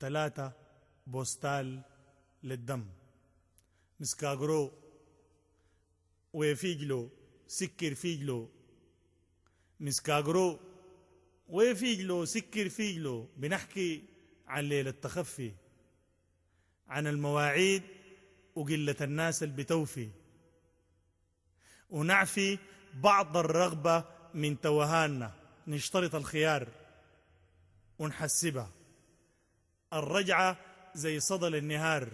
3 بوستال للدم. مسكاغرو ويفيجلو سكر فيجلو، مسكاغرو ويفيجلو سكر فيجلو. بنحكي عن ليلة التخفي، عن المواعيد وقلة الناس اللي بتوفي، ونعفي بعض الرغبة من توهاننا. نشترط الخيار ونحسبها. الرجعة زي صدى للنهار،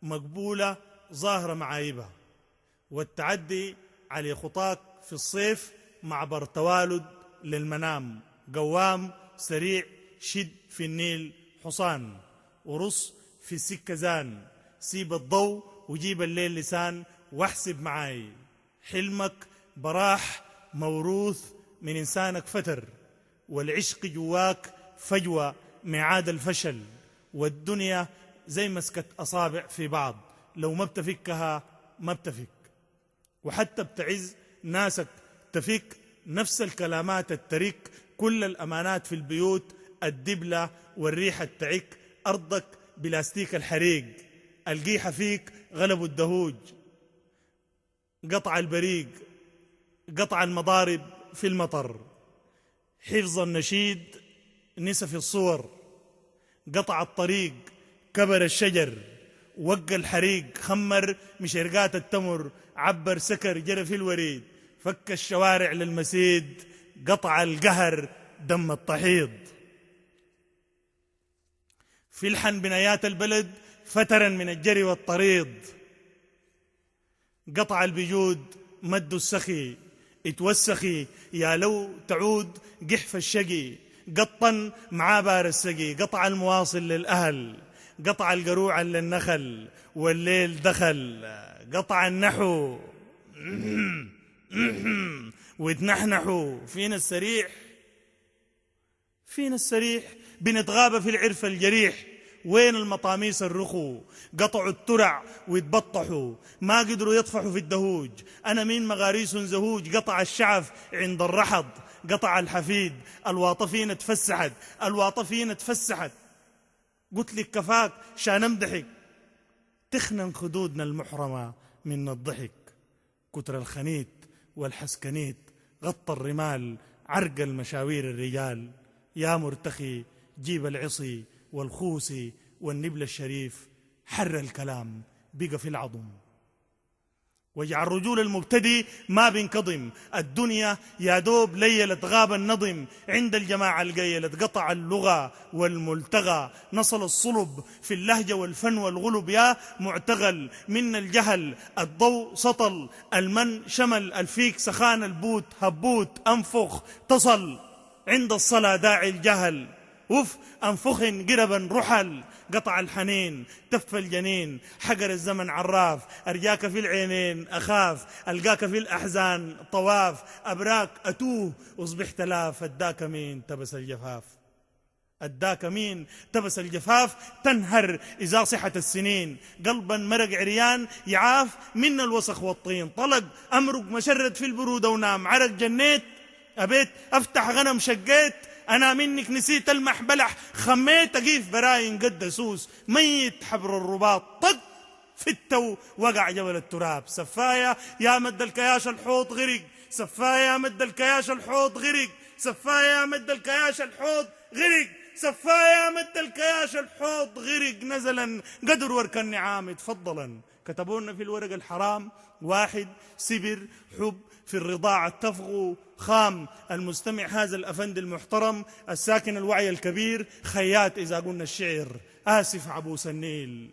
مقبولة ظاهرة معايبها، والتعدي على خطاك في الصيف معبر توالد للمنام. قوام سريع شد في النيل حصان، ورص في السكة زان. سيب الضوء وجيب الليل لسان، واحسب معاي حلمك براح موروث من إنسانك فتر، والعشق جواك فجوة ميعاد الفشل. والدنيا زي مسكة أصابع في بعض، لو ما بتفكها ما بتفك. وحتى بتعز ناسك تفك نفس الكلامات الترك. كل الأمانات في البيوت الدبلة والريحة التعك. أرضك بلاستيك الحريق، القيحة فيك غلبوا الدهوج. قطع البريق، قطع المضارب في المطر. حفظ النشيد نسى في الصور. قطع الطريق، كبر الشجر، وقى الحريق، خمر مشرقات التمر، عبر سكر جرى في الوريد. فك الشوارع للمسيد، قطع القهر دم الطحيض. في الحن بنايات البلد فترا من الجري والطريض. قطع البجود مد السخي، اتوسخي يا لو تعود قحف الشقي. قطن مع بار السقي، قطع المواصل للأهل، قطع القروع للنخل والليل دخل. قطع النحو ويتنحنحوا. فينا السريح، فينا السريح، بنتغابى في العرف الجريح. وين المطاميس الرخو؟ قطعوا الترع ويتبطحوا، ما قدروا يطفحوا في الدهوج. أنا مين مغاريس زهوج. قطع الشعف عند الرحض، قطع الحفيد. الواطفين تفسحت، الواطفين تفسحت. قلت لك كفاك شان امدحك، تخنن خدودنا المحرمة من الضحك. كتر الخنيت والحسكنيت غطى الرمال، عرق المشاوير الرجال. يا مرتخي جيب العصي والخوسي والنبل الشريف، حر الكلام بقى في العظم. واجعل رجول المبتدي ما بينكضم. الدنيا يا دوب ليلت غاب النظم. عند الجماعة القيلت قطع اللغة والملتغى. نصل الصلب في اللهجة والفن والغلب. يا معتغل من الجهل الضوء سطل، المن شمل الفيك سخان البوت هبوت. أنفخ تصل عند الصلاة داعي الجهل. وف أنفخن قربا رحل. قطع الحنين تف الجنين، حجر الزمن عراف. أرجاك في العينين أخاف، ألقاك في الأحزان طواف. أبراك أتوه وصبح تلاف. أداك مين تبس الجفاف، أداك مين تبس الجفاف. تنهر إذا صحت السنين، قلبا مرق عريان يعاف من الوسخ والطين. طلق أمرق مشرد في البرودة ونام. عرق جنيت أبيت أفتح غنم شقيت. أنا منك نسيت المح بلح، خميت أقيف براين قد سوس. ميت حبر الرباط طق في التو وقع جبل التراب. سفايا يا مد الكياش الحوض غرق، سفايا يا مد الكياش الحوض غرق، سفايا يا مد الكياش الحوض غرق، سفايا يا مد الكياش الحوض غرق. نزلا قدر ورك النعام تفضلا. كتبونا في الورق الحرام 1 سبر حب في الرضاعة تفغو خام. المستمع هذا الأفند المحترم الساكن الوعي الكبير خيات إذا قلنا الشعر. آسف عبوس النيل،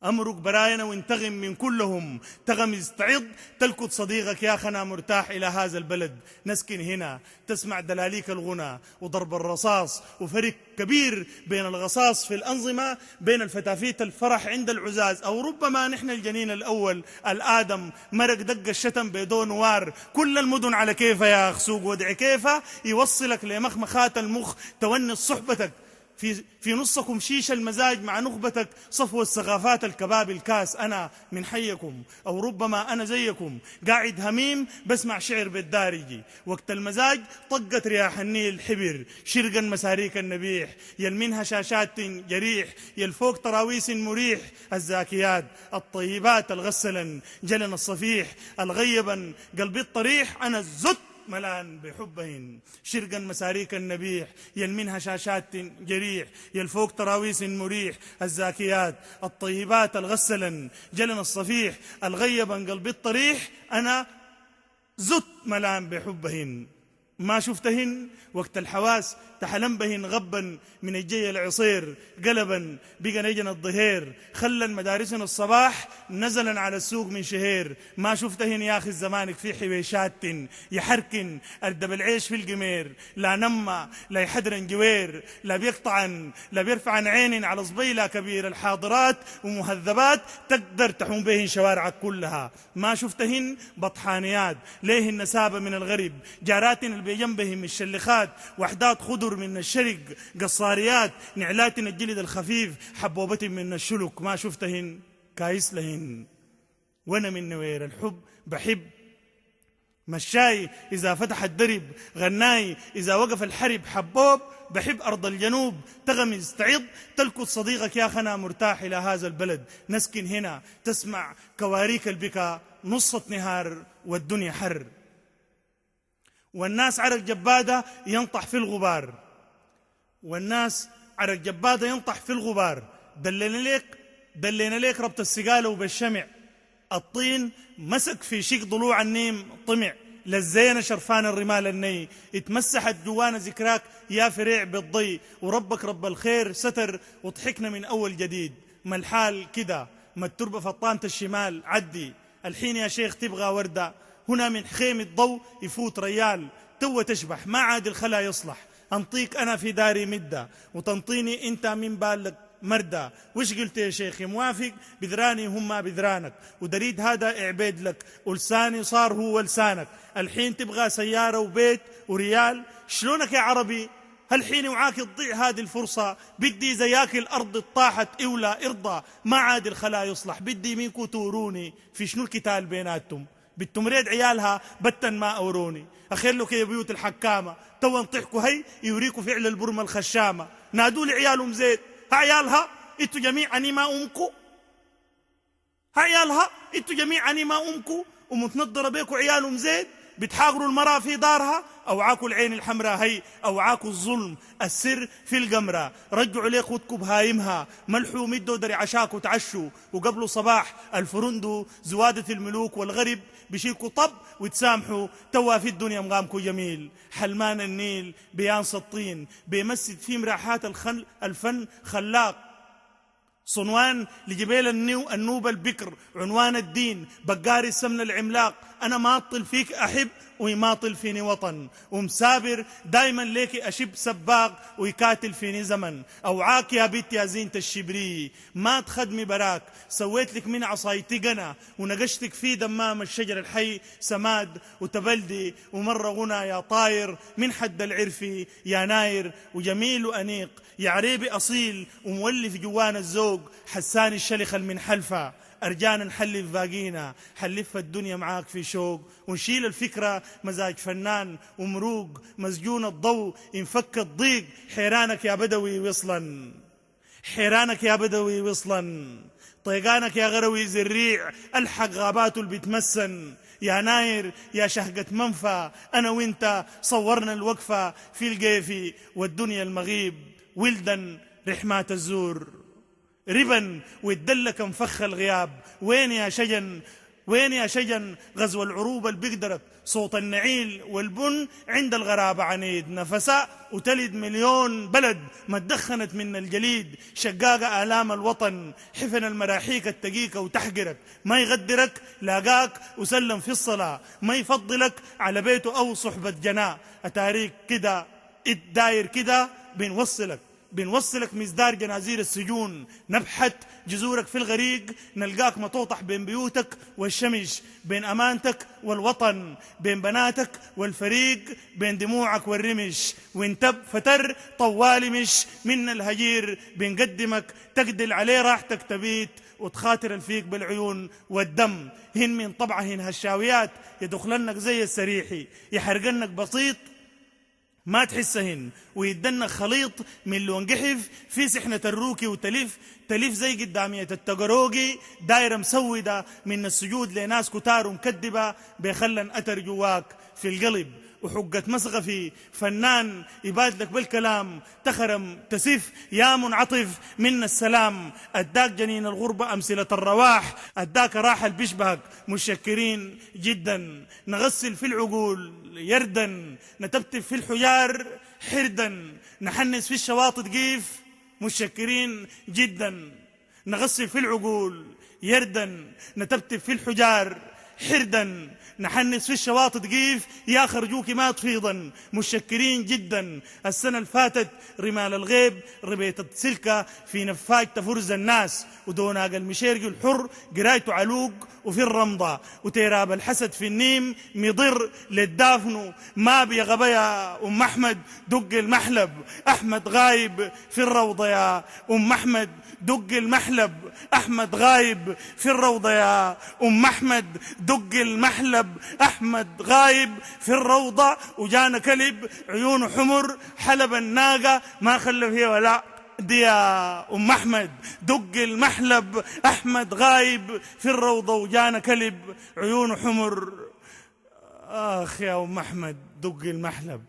أمرك براينا وانتغم من كلهم. تغمز تعض تلكت صديقك يا خنا مرتاح إلى هذا البلد. نسكن هنا تسمع دلاليك الغنى وضرب الرصاص، وفرق كبير بين الغصاص في الأنظمة، بين الفتافيت الفرح عند العزاز. أو ربما نحن الجنين الأول الآدم مرق دق الشتم بيدون نوار. كل المدن على كيفه يا أخ سوق ودع كيفه يوصلك لمخمخات المخ تونس صحبتك في نصكم شيش المزاج، مع نخبتك صفو الثقافات الكباب الكاس. أنا من حيكم أو ربما أنا زيكم، قاعد هميم بسمع شعر بالدارجي. وقت المزاج طقت رياح النيل حبر شرقا مساريك النبيح، يل منها شاشات جريح، يل فوق تراويس مريح. الزاكيات الطيبات الغسلا جلن الصفيح، الغيبا قلبي الطريح. أنا الزت ملان بحبهن شرقا مساريك النبيح، يل منها شاشات جريح، يل فوق تراويس مريح. الزاكيات الطيبات الغسلا جلن الصفيح، الغيبا قلبي الطريح. أنا زت ملان بحبهن، ما شفتهن وقت الحواس تحلم بهن غبا من الجي العصير قلبا بقى نجن الظهير. خلا مدارسنا الصباح نزلا على السوق من شهير. ما شفتهن يا أخي الزمانك في حويشات يحركن أردب العيش في القمير. لا نما لا يحدرن جوير، لا بيقطعن لا بيرفعن عين على صبيلة كبير الحاضرات ومهذبات تقدر تحوم بهن شوارعك كلها. ما شفتهن بطحانيات ليهن نسابة من الغرب، جاراتن اللي بجنبهم الشلخات، وحدات خضر من الشرق، قصاريات نعلات الجلد الخفيف، حبوبة من الشلك. ما شفتهن كايس لهن. وانا من نوير الحب بحب مشاي إذا فتح الدرب، غناي إذا وقف الحرب، حبوب بحب أرض الجنوب تغمز تعض تلقط صديقك يا خنا مرتاح إلى هذا البلد. نسكن هنا تسمع كواريك البكا نصة نهار والدنيا حر. والناس عرق جبادة ينطح في الغبار، والناس عرق جبادة ينطح في الغبار. دلينا ليك ربط السقالة وبالشمع، الطين مسك في شيك ضلوع النيم طمع. لزينا شرفان الرمال الني، اتمسحت جوانا ذكراك يا فريع بالضي. وربك رب الخير ستر وضحكنا من أول جديد. ما الحال كده، ما التربة فطانة الشمال عدي. الحين يا شيخ تبغى وردة، هنا من خيم الضوء يفوت ريال. تو تشبح ما عاد الخلا يصلح، أنطيك أنا في داري مدة وتنطيني أنت من بالك مردة. وش قلت يا شيخي؟ موافق بذراني هم ما بذرانك، ودريد هذا اعبيد لك، ولساني صار هو لسانك. الحين تبغى سيارة وبيت وريال؟ شلونك يا عربي؟ هالحين وعاك تضيع هذه الفرصة. بدي زياك الأرض طاحت إولا ارضى، ما عاد الخلا يصلح. بدي منكو توروني في شنو الكتال بيناتهم، بالتمريد عيالها بتن ما أوروني. أخير لك يا بيوت الحكامة تو انطحكوا هي يوريكوا فعل البرمة الخشامة. نادوا لي عيالهم زيت، عيالها انتوا جميعا ما أمكو، عيالها انتوا جميعا ما أمكو، ومتنضرة بيكوا عيالهم زيت. بتحاقروا المرأة في دارها، أوعاكوا العين الحمراء هي، أوعاكوا الظلم السر في القمرة. رجعوا ليه خدكوا بهايمها، ملحوا مدوا دري عشاكوا تعشوا. وقبلوا صباح الفرندو زوادة الملوك والغرب بشيلكوا طب وتسامحوا. توا في الدنيا مغامكوا جميل، حلمان النيل بيانس الطين بيمسد في مراحات الفن خلاق. صنوان لجبيل النوب البكر، عنوان الدين بقاري السمن العملاق. أنا ماطل فيك أحب ويماطل فيني وطن، ومسابر دايما ليك أشب سباق ويكاتل فيني زمن. أوعاك يا بيت يا زينة الشبري ما تخدمي براك، سويت لك من عصايتي قنا ونقشتك في دمام الشجر الحي سماد وتبلدي. ومرة غنى يا طاير من حد العرفي يا ناير، وجميل وأنيق يا عريبي أصيل ومولف جوان الزوق. حساني الشلخ من حلفة أرجانا نحلف باقينا، حلف الدنيا معاك في شوق. ونشيل الفكرة مزاج فنان ومروق، مسجون الضوء ينفك الضيق. حيرانك يا بدوي وصلا، حيرانك يا بدوي وصلا، طيقانك يا غروي زريع. الحق غاباته اللي بتمسن يا ناير يا شهقة منفى. أنا وإنت صورنا الوقفة في القيفي والدنيا المغيب. ولدا رحمات الزور ربا ويدلك مفخ الغياب. وين يا شجن وين يا شجن غزو العروبة اللي بيقدرك. صوت النعيل والبن عند الغرابة عنيد، نفساء وتلد مليون بلد ما تدخنت من الجليد. شقاقة آلام الوطن حفن المراحيك التقيكة وتحقرك. ما يغدرك لاقاك وسلم في الصلاة، ما يفضلك على بيته أو صحبة جناء. أتاريك كده الداير كده بنوصلك بنوصلك مصدار جنازير السجون، نبحت جذورك في الغريق، نلقاك مطوطح بين بيوتك والشمش، بين أمانتك والوطن، بين بناتك والفريق، بين دموعك والرمش، وانتب فتر طوالي مش من الهجير، بنقدمك تقدل عليه راحتك تبيت، وتخاطر الفيك بالعيون والدم. هن من طبعهن هالشاويات يدخلنك زي السريحي، يحرقنك بسيط ما تحسهن، ويدنك خليط من لون قحف في سحنة الروكي، وتلف زي قدامية التقروقي دايرة مسودة من السجود لناس كتار ومكدبة، بيخلن أتر جواك في القلب. وحقة مسغفي فنان يبادلك بالكلام، تخرم تسف يا منعطف من السلام، أداك جنين الغربة أمثلة الرواح، أداك راحة اللي بيشبهك مشكرين جدا. نغسل في العقول يردا، نتبتب في الحجار حردا، نحنس في الشواطئ قيف مشكرين جدا. نغسل في العقول يردا، نتبتب في الحجار حردا، نحنس في الشواطئ قيف يا خرجوك ما تفيضا مشكرين جدا. السنة الفاتت رمال الغيب ربيت سلكة في نفاج تفرز الناس، ودوناق المشيرقي الحر قرايته علوق وفي الرمضة، وتيراب الحسد في النيم مضر للدافنو ما بيغبى يا أم أحمد دق المحلب، أحمد غايب في الروضة يا أم أحمد دق المحلب، أحمد غايب في الروضة يا أم أحمد دق المحلب، أحمد غايب في الروضة. وجانا كلب عيونه حمر حلب الناقة ما خلى فيها ولا دي يا أم أحمد دق المحلب، أحمد غايب في الروضة وجانا كلب عيونه حمر. آخ يا أم أحمد دق المحلب.